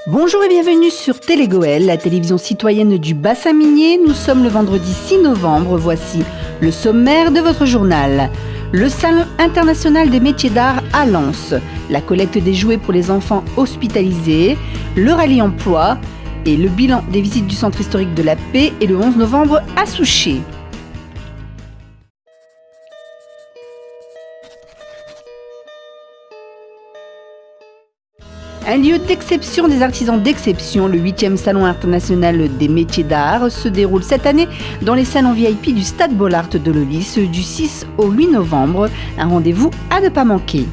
Bonjour et bienvenue sur Télégoël, la télévision citoyenne du bassin minier. Nous sommes le vendredi 6 novembre. Voici le sommaire de votre journal. Le Salon international des métiers d'art à Lens, la collecte des jouets pour les enfants hospitalisés, le rallye emploi et le bilan des visites du centre historique de la Paix et le 11 novembre à Souchet. Un lieu d'exception des artisans d'exception, le 8e Salon international des métiers d'art se déroule cette année dans les salons VIP du Stade Bollaert de Lens du 6 au 8 novembre. Un rendez-vous à ne pas manquer.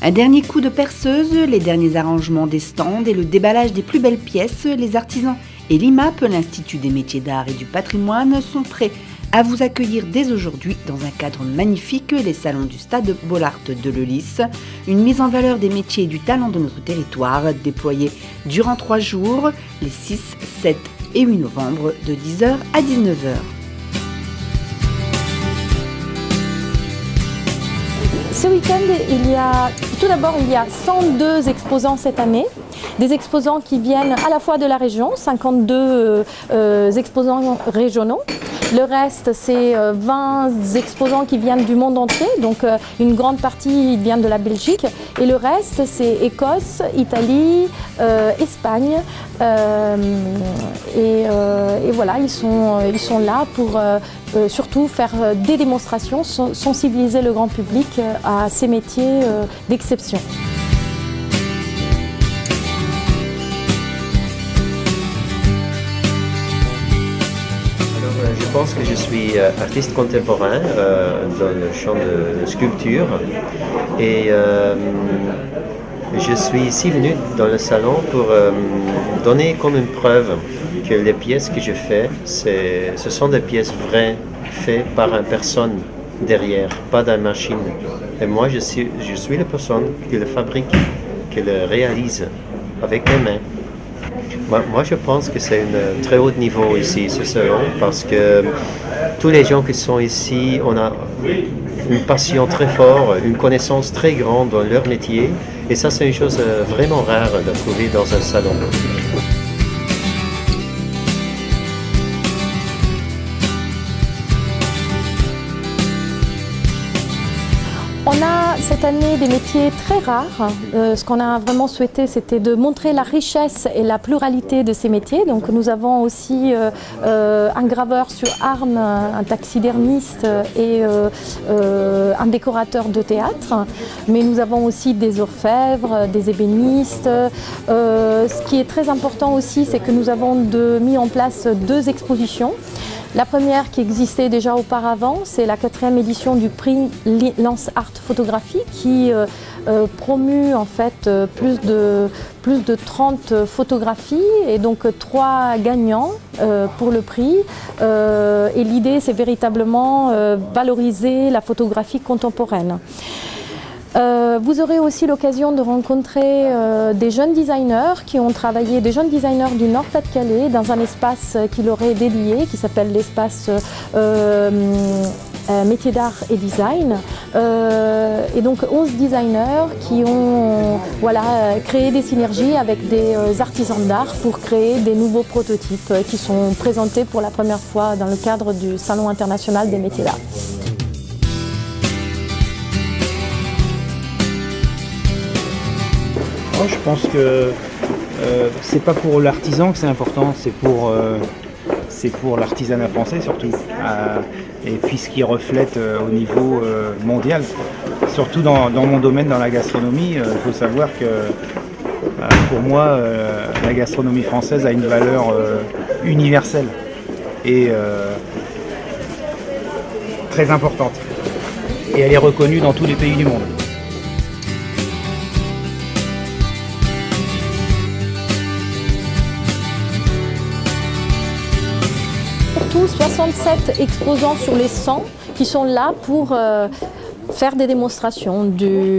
Un dernier coup de perceuse, les derniers arrangements des stands et le déballage des plus belles pièces, les artisans et l'IMAP, l'Institut des métiers d'art et du patrimoine, sont prêts à vous accueillir dès aujourd'hui dans un cadre magnifique, les salons du Stade Bollaert de Lens. Une mise en valeur des métiers et du talent de notre territoire, déployée durant 3 jours, les 6, 7 et 8 novembre, de 10h à 19h. Ce week-end, il y a 102 exposants cette année. Des exposants qui viennent à la fois de la région, 52 exposants régionaux. Le reste, c'est 20 exposants qui viennent du monde entier, donc une grande partie vient de la Belgique. Et le reste, c'est Écosse, Italie, Espagne. Et voilà, ils sont là pour surtout faire des démonstrations, sensibiliser le grand public à ces métiers d'exception. Je pense que je suis artiste contemporain dans le champ de sculpture et je suis ici venu dans le salon pour donner comme une preuve que les pièces que je fais, ce sont des pièces vraies, faites par une personne derrière, pas d'une machine. Et moi, je suis la personne qui le fabrique, qui le réalise avec mes mains. Moi, je pense que c'est un très haut niveau ici, ce salon, parce que tous les gens qui sont ici, on a une passion très forte, une connaissance très grande dans leur métier, et ça, c'est une chose vraiment rare de trouver dans un salon. On a cette année des métiers très rares. Ce qu'on a vraiment souhaité, c'était de montrer la richesse et la pluralité de ces métiers. Donc nous avons aussi un graveur sur arme, un taxidermiste et un décorateur de théâtre. Mais nous avons aussi des orfèvres, des ébénistes. Ce qui est très important aussi, c'est que nous avons mis en place 2 expositions. La première qui existait déjà auparavant, c'est la 4e édition du prix Lens Art Photographie qui promue en fait plus de 30 photographies et donc 3 gagnants pour le prix. Et l'idée, c'est véritablement valoriser la photographie contemporaine. Vous aurez aussi l'occasion de rencontrer des jeunes designers qui ont travaillé, des jeunes designers du Nord-Pas-de-Calais dans un espace qui leur est dédié, qui s'appelle l'espace métiers d'art et design. Et donc 11 designers qui ont créé des synergies avec des artisans d'art pour créer des nouveaux prototypes qui sont présentés pour la première fois dans le cadre du Salon international des métiers d'art. Je pense que c'est pas pour l'artisan que c'est important, c'est pour l'artisanat français surtout, et puis ce qui reflète au niveau mondial. Surtout dans mon domaine, dans la gastronomie, il faut savoir que pour moi, la gastronomie française a une valeur universelle et très importante. Et elle est reconnue dans tous les pays du monde. Surtout 67 exposants sur les 100 qui sont là pour faire des démonstrations du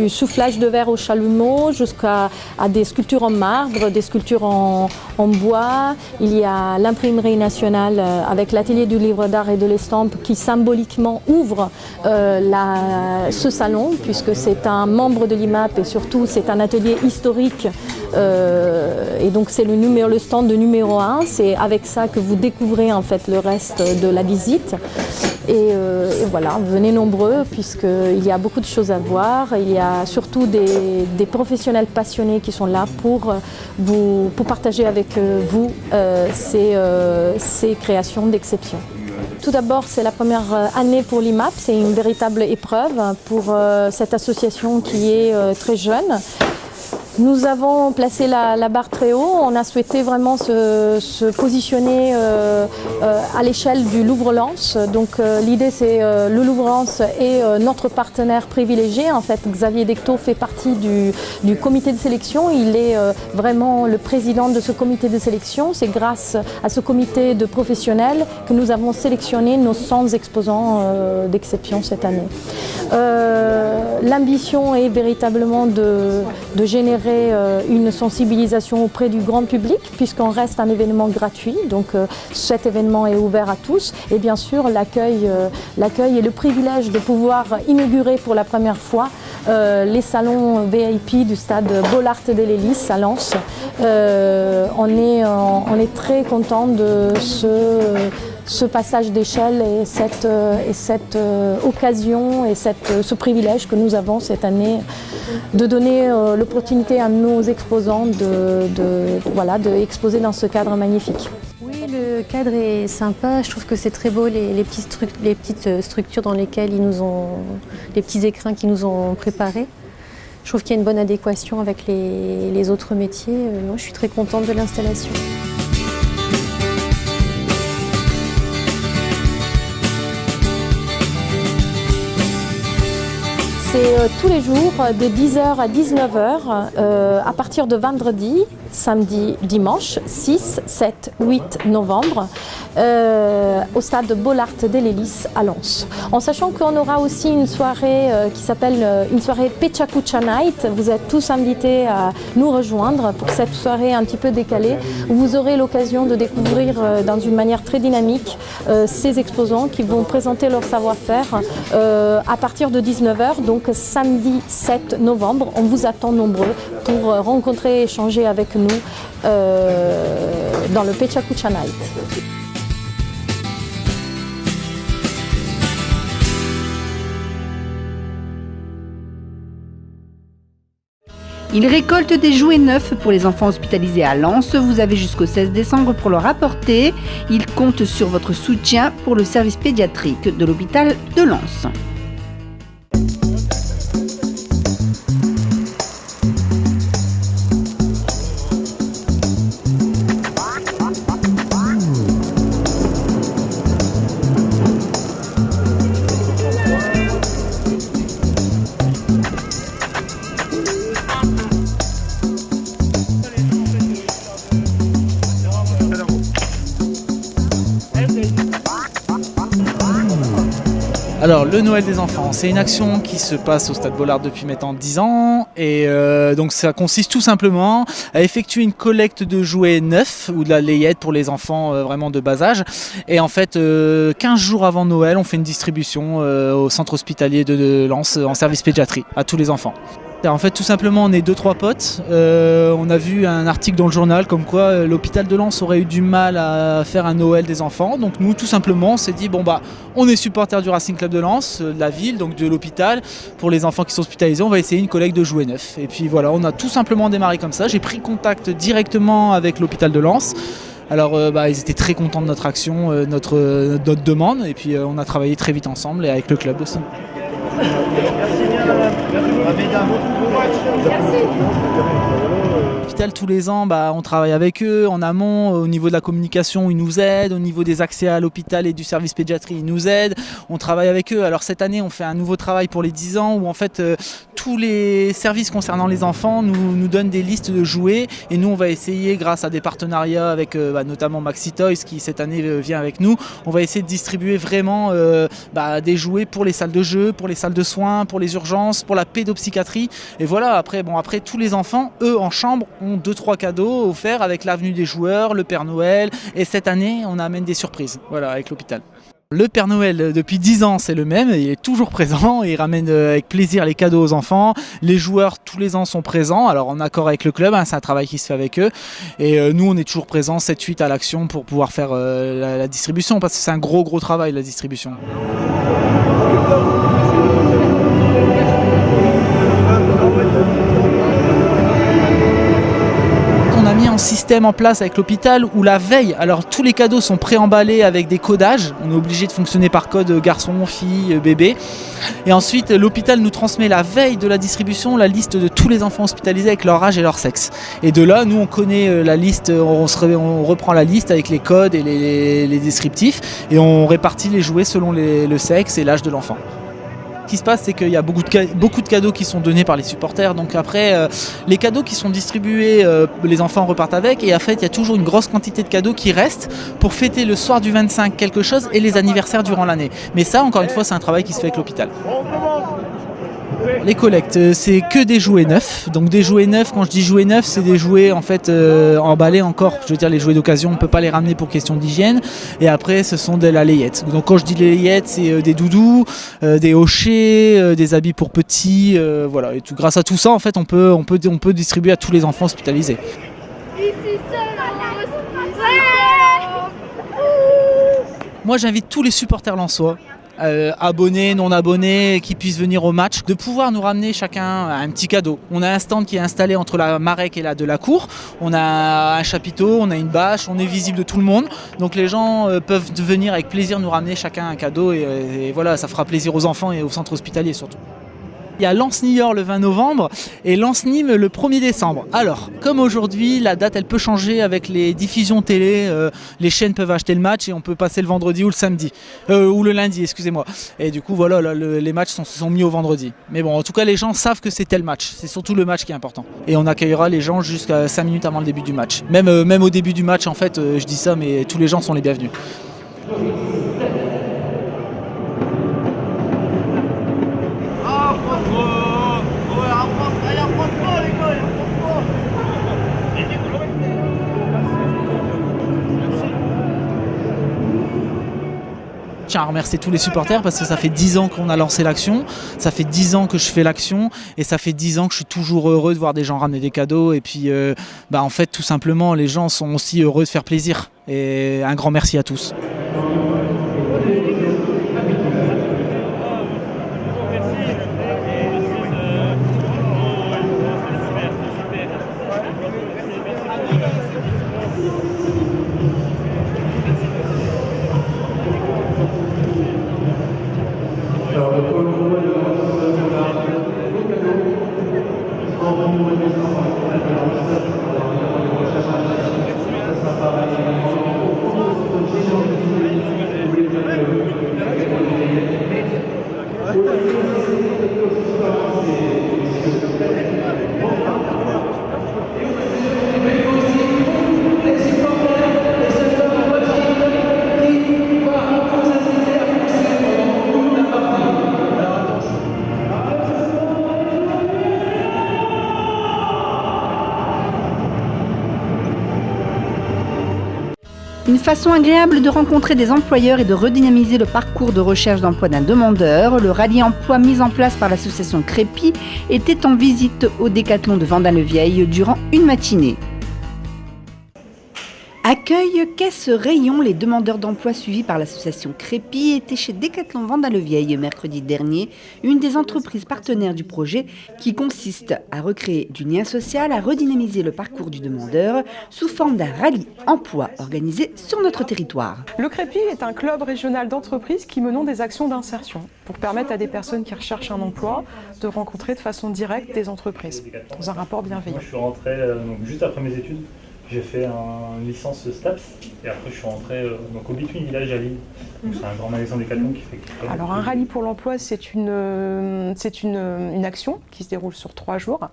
soufflage de verre au chalumeau jusqu'à des sculptures en marbre, des sculptures en bois. Il y a l'imprimerie nationale avec l'atelier du livre d'art et de l'estampe qui symboliquement ouvre ce salon, puisque c'est un membre de l'IMAP et surtout c'est un atelier historique. Et donc c'est le stand de numéro 1, c'est avec ça que vous découvrez en fait le reste de la visite. Et voilà, venez nombreux puisqu'il y a beaucoup de choses à voir. Il y a surtout des professionnels passionnés qui sont là pour partager avec vous ces créations d'exception. Tout d'abord, c'est la première année pour l'IMAP, c'est une véritable épreuve pour cette association qui est très jeune. Nous avons placé la barre très haut, on a souhaité vraiment se positionner à l'échelle du Louvre-Lens. Donc l'idée c'est le Louvre-Lens est notre partenaire privilégié. En fait, Xavier Dectot fait partie du comité de sélection, il est vraiment le président de ce comité de sélection. C'est grâce à ce comité de professionnels que nous avons sélectionné nos 100 exposants d'exception cette année. L'ambition est véritablement de générer une sensibilisation auprès du grand public puisqu'on reste un événement gratuit, donc cet événement est ouvert à tous et bien sûr l'accueil et le privilège de pouvoir inaugurer pour la première fois les salons VIP du stade Bollaert de l'Hélice à Lens. On est très content de ce passage d'échelle et cette occasion et ce privilège que nous avons cette année de donner l'opportunité à nos exposants de exposer dans ce cadre magnifique. Oui, le cadre est sympa. Je trouve que c'est très beau les petites structures dans lesquelles les petits écrins qu'ils nous ont préparés. Je trouve qu'il y a une bonne adéquation avec les autres métiers. Moi, je suis très contente de l'installation. C'est tous les jours de 10h à 19h à partir de vendredi, samedi, dimanche 6, 7, 8 novembre au stade Bollaert de l'Hélice à Lens. En sachant qu'on aura aussi une soirée qui s'appelle une soirée Pechakucha Night. Vous êtes tous invités à nous rejoindre pour cette soirée un petit peu décalée où vous aurez l'occasion de découvrir dans une manière très dynamique ces exposants qui vont présenter leur savoir-faire à partir de 19h. Donc samedi 7 novembre, on vous attend nombreux pour rencontrer et échanger avec nous dans le Pechakucha Night. Il récolte des jouets neufs pour les enfants hospitalisés à Lens. Vous avez jusqu'au 16 décembre pour leur apporter. Il compte sur votre soutien pour le service pédiatrique de l'hôpital de Lens. Alors, le Noël des enfants, c'est une action qui se passe au Stade Bollaert depuis maintenant 10 ans. Et donc, ça consiste tout simplement à effectuer une collecte de jouets neufs ou de la layette pour les enfants vraiment de bas âge. Et en fait, 15 jours avant Noël, on fait une distribution au centre hospitalier de Lens en service pédiatrie à tous les enfants. En fait, tout simplement, on est 2-3 potes. On a vu un article dans le journal comme quoi l'hôpital de Lens aurait eu du mal à faire un Noël des enfants. Donc nous, tout simplement, on s'est dit, on est supporters du Racing Club de Lens, de la ville, donc de l'hôpital. Pour les enfants qui sont hospitalisés, on va essayer une collecte de jouets neufs. Et puis voilà, on a tout simplement démarré comme ça. J'ai pris contact directement avec l'hôpital de Lens. Alors ils étaient très contents de notre action, notre demande. Et puis on a travaillé très vite ensemble et avec le club aussi. L'hôpital, tous les ans, on travaille avec eux en amont, au niveau de la communication, ils nous aident, au niveau des accès à l'hôpital et du service pédiatrie, ils nous aident, on travaille avec eux. Alors cette année, on fait un nouveau travail pour les 10 ans où en fait tous les services concernant les enfants nous donnent des listes de jouets et nous on va essayer, grâce à des partenariats avec notamment Maxi Toys qui cette année vient avec nous, on va essayer de distribuer vraiment des jouets pour les salles de jeu, pour les salles de soins, pour les urgences, pour la pédopsychiatrie. Et voilà, après tous les enfants, eux en chambre, ont 2-3 cadeaux offerts avec l'avenue des joueurs, le Père Noël, et cette année on amène des surprises, voilà, avec l'hôpital. Le Père Noël, depuis 10 ans, c'est le même, il est toujours présent, il ramène avec plaisir les cadeaux aux enfants. Les joueurs, tous les ans, sont présents, alors en accord avec le club, c'est un travail qui se fait avec eux. Et nous, on est toujours présents 7-8 à l'action pour pouvoir faire la distribution, parce que c'est un gros travail, la distribution. On a mis un système en place avec l'hôpital où la veille, alors tous les cadeaux sont préemballés avec des codages, on est obligé de fonctionner par code garçon, fille, bébé, et ensuite l'hôpital nous transmet la veille de la distribution la liste de tous les enfants hospitalisés avec leur âge et leur sexe. Et de là, nous on connaît la liste, on reprend la liste avec les codes et les descriptifs et on répartit les jouets selon le sexe et l'âge de l'enfant. Ce qui se passe, c'est qu'il y a beaucoup de cadeaux qui sont donnés par les supporters. Donc après, les cadeaux qui sont distribués, les enfants repartent avec. Et en fait, il y a toujours une grosse quantité de cadeaux qui restent pour fêter le soir du 25 quelque chose et les anniversaires durant l'année. Mais ça, encore une fois, c'est un travail qui se fait avec l'hôpital. Les collectes, c'est que des jouets neufs. Donc des jouets neufs, quand je dis jouets neufs, c'est des jouets en fait emballés encore. Je veux dire, les jouets d'occasion, on ne peut pas les ramener pour question d'hygiène. Et après, ce sont de la layette. Donc quand je dis les layettes, c'est des doudous, des hochets, des habits pour petits. Voilà. Et grâce à tout ça, en fait, on peut distribuer à tous les enfants hospitalisés. Moi, j'invite tous les supporters lensois, abonnés, non abonnés, qui puissent venir au match, de pouvoir nous ramener chacun un petit cadeau. On a un stand qui est installé entre la Marec et de la cour, on a un chapiteau, on a une bâche, on est visible de tout le monde, donc les gens peuvent venir avec plaisir nous ramener chacun un cadeau et voilà, ça fera plaisir aux enfants et au centre hospitalier surtout. Il y a Lens-Niort le 20 novembre et Lens-Nîmes le 1er décembre. Alors, comme aujourd'hui, la date elle peut changer avec les diffusions télé. Les chaînes peuvent acheter le match et on peut passer le vendredi ou le samedi. Ou le lundi, excusez-moi. Et du coup, voilà, là, les matchs sont mis au vendredi. Mais bon, en tout cas, les gens savent que c'est tel match. C'est surtout le match qui est important. Et on accueillera les gens jusqu'à 5 minutes avant le début du match. Même au début du match, en fait, je dis ça, mais tous les gens sont les bienvenus. Je tiens à remercier tous les supporters parce que ça fait 10 ans qu'on a lancé l'action, ça fait 10 ans que je fais l'action et ça fait 10 ans que je suis toujours heureux de voir des gens ramener des cadeaux et puis en fait tout simplement les gens sont aussi heureux de faire plaisir et un grand merci à tous. Une façon agréable de rencontrer des employeurs et de redynamiser le parcours de recherche d'emploi d'un demandeur, le rallye emploi mis en place par l'association Crépi était en visite au Décathlon de Vendin-le-Vieil durant une matinée. Accueil, caisse, rayon, les demandeurs d'emploi suivis par l'association Crépi étaient chez Décathlon Vendin-le-Vieil mercredi dernier, une des entreprises partenaires du projet qui consiste à recréer du lien social, à redynamiser le parcours du demandeur sous forme d'un rallye emploi organisé sur notre territoire. Le Crépi est un club régional d'entreprises qui menons des actions d'insertion pour permettre à des personnes qui recherchent un emploi de rencontrer de façon directe des entreprises dans un rapport bienveillant. Moi, je suis rentré juste après mes études. J'ai fait une licence STAPS et après je suis rentré donc au Between Village à Lille. C'est un grand magasin Decathlon qui fait. Alors un rallye pour l'emploi, c'est une action qui se déroule sur 3 jours.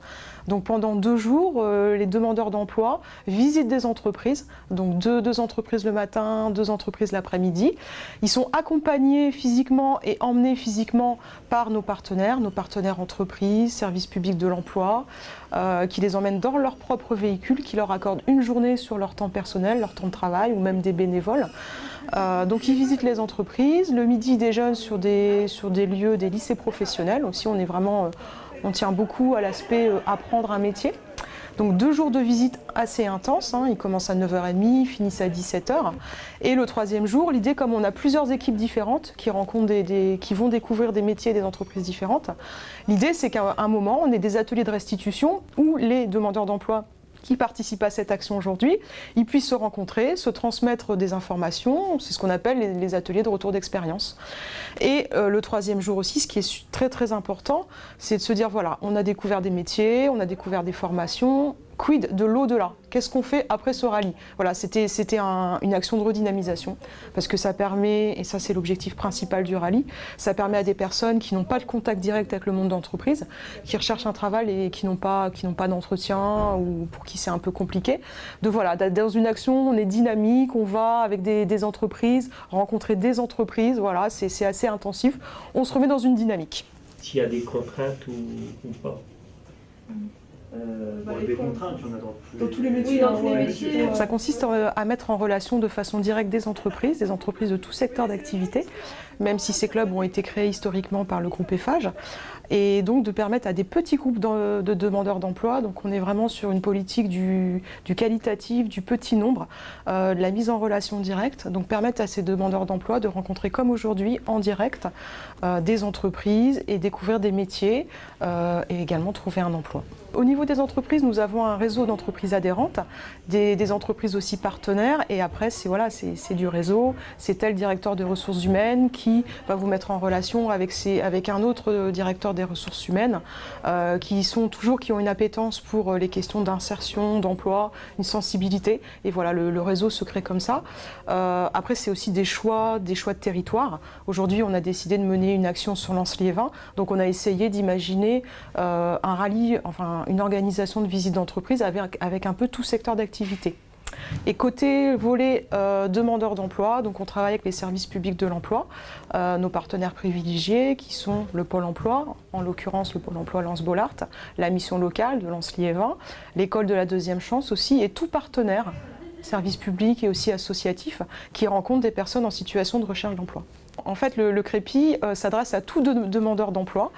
Donc pendant 2 jours, les demandeurs d'emploi visitent des entreprises, donc deux entreprises le matin, 2 entreprises l'après-midi. Ils sont accompagnés physiquement et emmenés physiquement par nos partenaires entreprises, services publics de l'emploi, qui les emmènent dans leur propre véhicule, qui leur accordent une journée sur leur temps personnel, leur temps de travail ou même des bénévoles. Donc ils visitent les entreprises. Le midi, ils déjeunent sur des lieux, des lycées professionnels. Aussi, on tient beaucoup à l'aspect apprendre un métier. Donc 2 jours de visite assez intenses, hein. Ils commencent à 9h30, ils finissent à 17h. Et le 3e jour, l'idée, comme on a plusieurs équipes différentes qui vont découvrir des métiers et des entreprises différentes, l'idée c'est qu'à un moment, on ait des ateliers de restitution où les demandeurs d'emploi qui participent à cette action aujourd'hui, ils puissent se rencontrer, se transmettre des informations, c'est ce qu'on appelle les ateliers de retour d'expérience. Et le 3e jour aussi, ce qui est très très important, c'est de se dire voilà, on a découvert des métiers, on a découvert des formations, quid de l'au-delà? Qu'est-ce qu'on fait après ce rallye? Voilà, c'était une action de redynamisation, parce que ça permet, et ça c'est l'objectif principal du rallye, ça permet à des personnes qui n'ont pas de contact direct avec le monde d'entreprise, qui recherchent un travail et qui n'ont pas d'entretien, ou pour qui c'est un peu compliqué, dans une action, on est dynamique, on va avec des entreprises, rencontrer des entreprises, voilà, c'est assez intensif, on se remet dans une dynamique. S'il y a des contraintes ou pas? Des contraintes, il y en a dans tous les métiers. Ça consiste à mettre en relation de façon directe des entreprises de tout secteur d'activité, même si ces clubs ont été créés historiquement par le groupe Eiffage, et donc de permettre à des petits groupes de demandeurs d'emploi, donc on est vraiment sur une politique du qualitatif, du petit nombre, de la mise en relation directe, donc permettre à ces demandeurs d'emploi de rencontrer comme aujourd'hui en direct des entreprises et découvrir des métiers et également trouver un emploi. Au niveau des entreprises, nous avons un réseau d'entreprises adhérentes, des entreprises aussi partenaires, et après c'est du réseau, c'est tel directeur des ressources humaines qui va vous mettre en relation avec un autre directeur des ressources humaines qui ont une appétence pour les questions d'insertion, d'emploi, une sensibilité, et voilà, le réseau se crée comme ça. Après c'est aussi des choix de territoire. Aujourd'hui on a décidé de mener une action sur Lens-Liévin, donc on a essayé d'imaginer un rallye, enfin une organisation de visite d'entreprise avec un peu tout secteur d'activité. Et côté volet demandeurs d'emploi, donc on travaille avec les services publics de l'emploi, nos partenaires privilégiés qui sont le Pôle emploi, en l'occurrence le Pôle emploi Lens-Bollard, la mission locale de Lens-Liévin, l'école de la deuxième chance aussi, et tout partenaire, services publics et aussi associatifs, qui rencontrent des personnes en situation de recherche d'emploi. En fait, le Crépi s'adresse à tout demandeur d'emploi,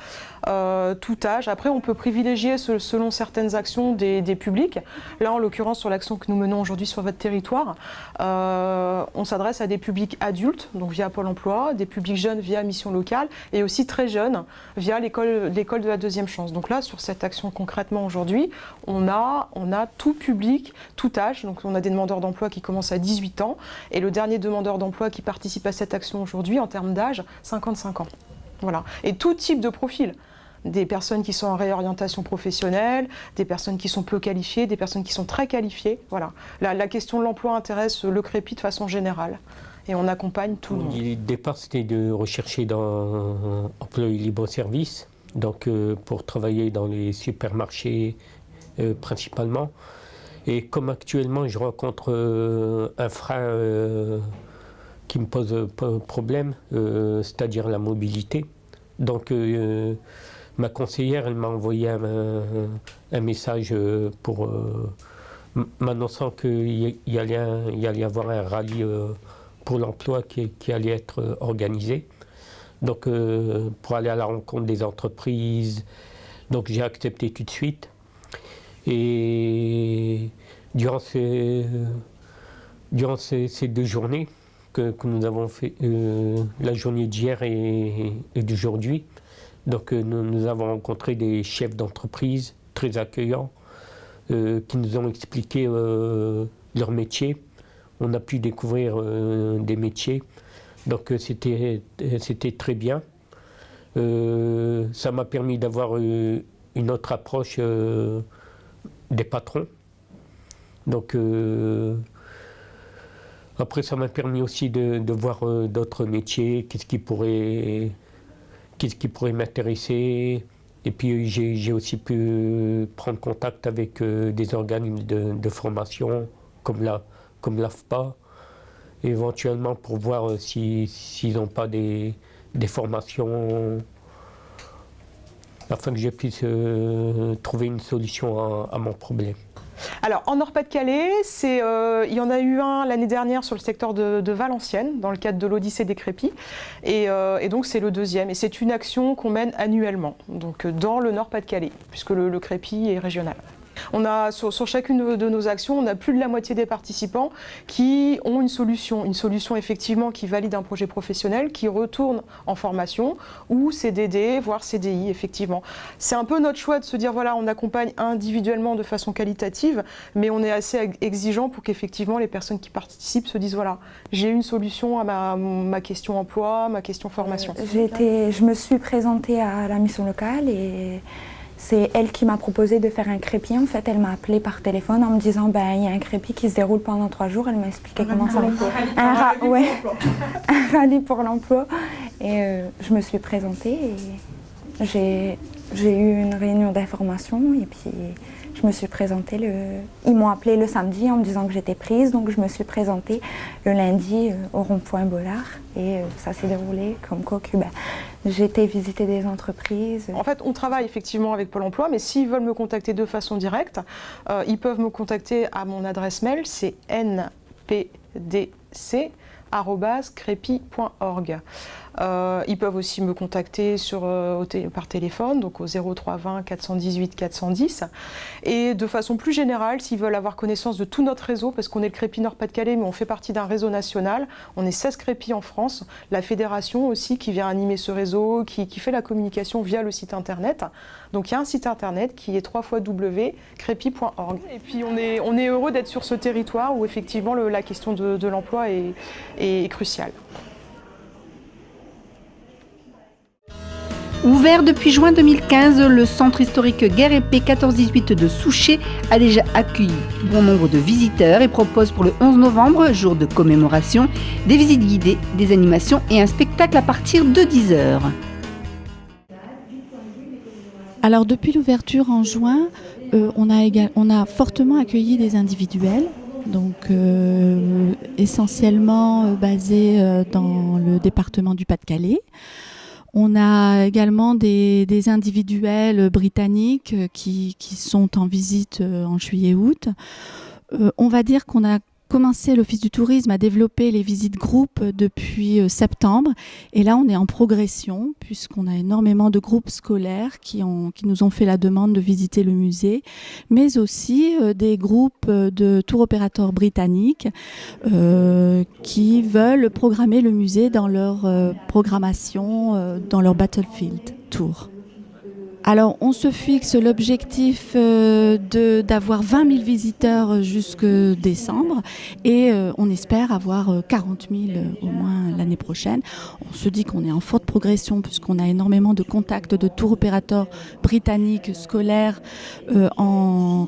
tout âge. Après, on peut privilégier selon certaines actions des publics. Là, en l'occurrence, sur l'action que nous menons aujourd'hui sur votre territoire, on s'adresse à des publics adultes, donc via Pôle emploi, des publics jeunes via mission locale, et aussi très jeunes via l'école de la deuxième chance. Donc là, sur cette action concrètement aujourd'hui, on a tout public, tout âge. Donc on a des demandeurs d'emploi qui commencent à 18 ans, et le dernier demandeur d'emploi qui participe à cette action aujourd'hui, en termes d'âge, 55 ans. Voilà. Et tout type de profil. Des personnes qui sont en réorientation professionnelle, des personnes qui sont peu qualifiées, des personnes qui sont très qualifiées. Voilà. La question de l'emploi intéresse le Crépi de façon générale. Et on accompagne tout le monde. Le départ, c'était de rechercher dans emploi libre-service, donc pour travailler dans les supermarchés principalement. Et comme actuellement, je rencontre un frein qui me pose problème, c'est-à-dire la mobilité. Donc ma conseillère, elle m'a envoyé un message pour m'annonçant qu'il y allait y avoir un rallye pour l'emploi qui allait être organisé. Donc pour aller à la rencontre des entreprises, donc j'ai accepté tout de suite. Et durant ces 2 journées, que nous avons fait la journée d'hier et d'aujourd'hui. Donc nous avons rencontré des chefs d'entreprise très accueillants qui nous ont expliqué leur métier. On a pu découvrir des métiers. Donc c'était très bien. Ça m'a permis d'avoir une autre approche des patrons. Donc après, ça m'a permis aussi de voir d'autres métiers, qu'est-ce qui pourrait m'intéresser. Et puis j'ai aussi pu prendre contact avec des organismes de formation comme l'AFPA, éventuellement pour voir s'ils n'ont pas des formations afin que je puisse trouver une solution à mon problème. Alors en Nord-Pas-de-Calais, il y en a eu un l'année dernière sur le secteur de Valenciennes, dans le cadre de l'Odyssée des Crépis, et donc c'est le deuxième. Et c'est une action qu'on mène annuellement, donc dans le Nord-Pas-de-Calais, puisque le crépi est régional. On a, sur chacune de nos actions, on a plus de la moitié des participants qui ont une solution effectivement qui valide un projet professionnel, qui retourne en formation ou CDD, voire CDI effectivement. C'est un peu notre choix de se dire voilà, on accompagne individuellement de façon qualitative, mais on est assez exigeant pour qu'effectivement les personnes qui participent se disent voilà, j'ai une solution à ma question emploi, ma question formation. Je me suis présentée à la mission locale et c'est elle qui m'a proposé de faire un crépi. En fait, elle m'a appelé par téléphone en me disant il y a un crépi qui se déroule pendant 3 jours. Elle m'a expliqué comment ça. Un rallye pour l'emploi. Et je me suis présentée et j'ai eu une réunion d'information et puis je me suis présentée. Ils m'ont appelé le samedi en me disant que j'étais prise, donc je me suis présentée le lundi au rond-point Bollard et ça s'est déroulé comme quoi que j'ai été visiter des entreprises. En fait, on travaille effectivement avec Pôle emploi, mais s'ils veulent me contacter de façon directe, ils peuvent me contacter à mon adresse mail, c'est npdc@crepi.org. Ils peuvent aussi me contacter par téléphone, donc au 03 20 418 410. Et de façon plus générale, s'ils veulent avoir connaissance de tout notre réseau, parce qu'on est le Crépi Nord-Pas-de-Calais, mais on fait partie d'un réseau national, on est 16 crépis en France, la fédération aussi qui vient animer ce réseau, qui fait la communication via le site internet. Donc il y a un site internet qui est www.crepi.org. Et puis on est heureux d'être sur ce territoire où effectivement la question de l'emploi est cruciale. Ouvert depuis juin 2015, le centre historique Guerre Épée 14-18 de Souchet a déjà accueilli bon nombre de visiteurs et propose pour le 11 novembre, jour de commémoration, des visites guidées, des animations et un spectacle à partir de 10h. Alors depuis l'ouverture en juin, on a fortement accueilli des individuels. Donc essentiellement basés dans le département du Pas-de-Calais. On a également des individuels britanniques qui sont en visite en juillet-août. On va dire qu'on a commencé, l'Office du tourisme à développer les visites groupes depuis septembre. Et là, on est en progression puisqu'on a énormément de groupes scolaires qui nous ont fait la demande de visiter le musée, mais aussi des groupes de tour opérateurs britanniques qui veulent programmer le musée dans leur programmation, dans leur Battlefield Tour. Alors, on se fixe l'objectif d'avoir 20 000 visiteurs jusque décembre et on espère avoir 40 000 au moins l'année prochaine. On se dit qu'on est en forte progression puisqu'on a énormément de contacts de tour opérateurs britanniques, scolaires, en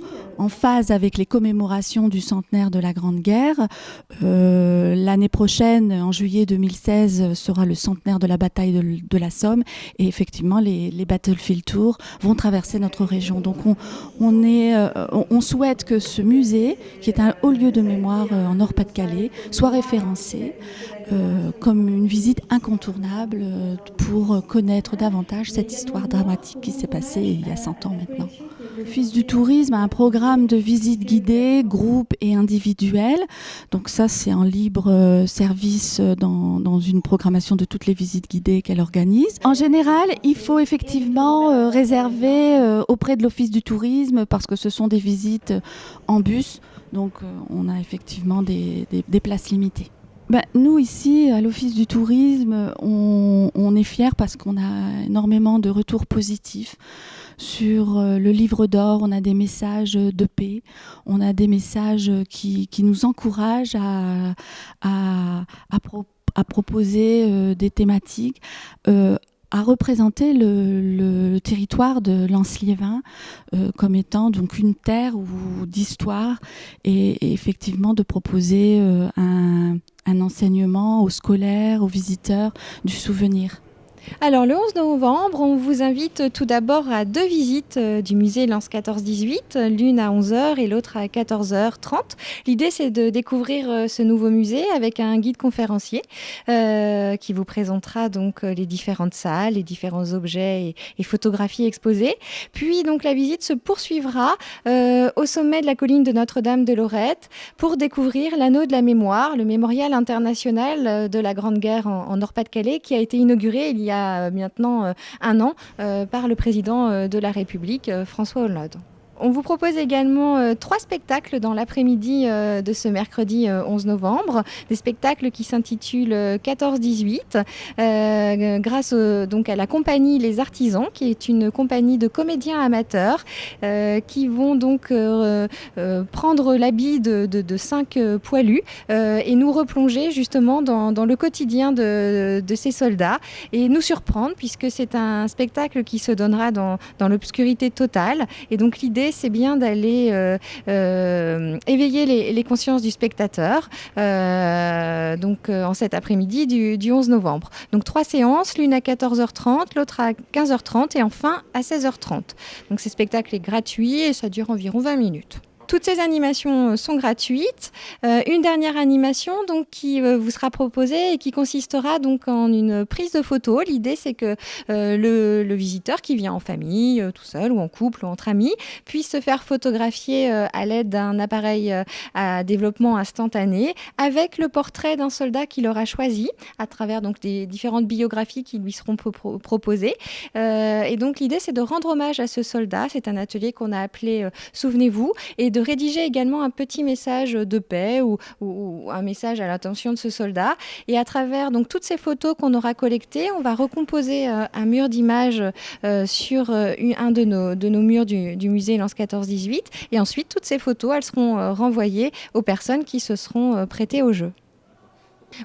phase avec les commémorations du centenaire de la Grande Guerre. L'année prochaine, en juillet 2016, sera le centenaire de la bataille de la Somme et effectivement les Battlefield Tours vont traverser notre région. Donc on souhaite que ce musée, qui est un haut lieu de mémoire en Nord-Pas-de-Calais, soit référencé comme une visite incontournable pour connaître davantage cette histoire dramatique qui s'est passée il y a 100 ans maintenant. L'Office du tourisme a un programme de visites guidées, groupes et individuelles. Donc ça, c'est en libre service dans une programmation de toutes les visites guidées qu'elle organise. En général, il faut effectivement réserver auprès de l'Office du tourisme parce que ce sont des visites en bus. Donc on a effectivement des places limitées. Nous, ici, à l'Office du tourisme, on est fiers parce qu'on a énormément de retours positifs sur le livre d'or. On a des messages de paix, on a des messages qui nous encouragent à proposer des thématiques a représenté le territoire de l'Anse-Liévin comme étant donc une terre d'histoire et effectivement de proposer un enseignement aux scolaires, aux visiteurs du souvenir. Alors le 11 novembre, on vous invite tout d'abord à 2 visites du musée Lens 14-18, l'une à 11h et l'autre à 14h30. L'idée c'est de découvrir ce nouveau musée avec un guide conférencier qui vous présentera donc les différentes salles, les différents objets et photographies exposées. Puis donc la visite se poursuivra au sommet de la colline de Notre-Dame de Lorette pour découvrir l'anneau de la mémoire, le mémorial international de la Grande Guerre en Nord-Pas-de-Calais qui a été inauguré il y a maintenant 1 an par le président de la République, François Hollande. On vous propose également 3 spectacles dans l'après-midi de ce mercredi 11 novembre. Des spectacles qui s'intitulent 14-18 grâce donc à la compagnie Les Artisans, qui est une compagnie de comédiens amateurs qui vont donc prendre l'habit de 5 poilus et nous replonger justement dans le quotidien de ces soldats et nous surprendre puisque c'est un spectacle qui se donnera dans l'obscurité totale. Et donc l'idée c'est bien d'aller éveiller les consciences du spectateur en cet après-midi du 11 novembre. Donc 3 séances, l'une à 14h30, l'autre à 15h30 et enfin à 16h30. Donc ce spectacle est gratuit et ça dure environ 20 minutes. Toutes ces animations sont gratuites. Une dernière animation donc, qui vous sera proposée et qui consistera donc en une prise de photo. L'idée, c'est que le visiteur qui vient en famille, tout seul ou en couple ou entre amis, puisse se faire photographier à l'aide d'un appareil à développement instantané avec le portrait d'un soldat qu'il aura choisi à travers donc, des différentes biographies qui lui seront proposées. Et donc, l'idée, c'est de rendre hommage à ce soldat. C'est un atelier qu'on a appelé « Souvenez-vous » et de rédiger également un petit message de paix ou un message à l'intention de ce soldat. Et à travers donc, toutes ces photos qu'on aura collectées, on va recomposer un mur d'images sur un de nos murs du musée Lens 14-18. Et ensuite, toutes ces photos, elles seront renvoyées aux personnes qui se seront prêtées au jeu.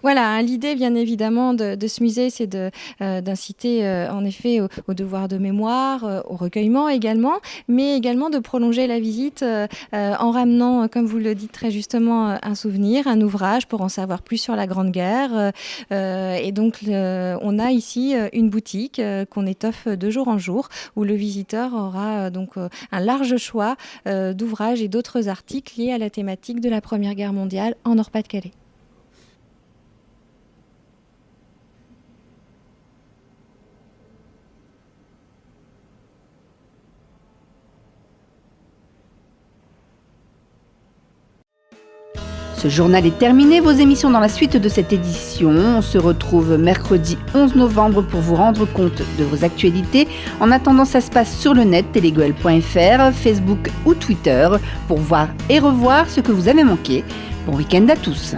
Voilà, l'idée bien évidemment de ce musée, c'est d'inciter en effet au devoir de mémoire, au recueillement également, mais également de prolonger la visite en ramenant, comme vous le dites très justement, un souvenir, un ouvrage pour en savoir plus sur la Grande Guerre. Et donc on a ici une boutique qu'on étoffe de jour en jour, où le visiteur aura donc un large choix d'ouvrages et d'autres articles liés à la thématique de la Première Guerre mondiale en Nord-Pas-de-Calais. Ce journal est terminé, vos émissions dans la suite de cette édition. On se retrouve mercredi 11 novembre pour vous rendre compte de vos actualités. En attendant, ça se passe sur le net, télégoël.fr, Facebook ou Twitter pour voir et revoir ce que vous avez manqué. Bon week-end à tous.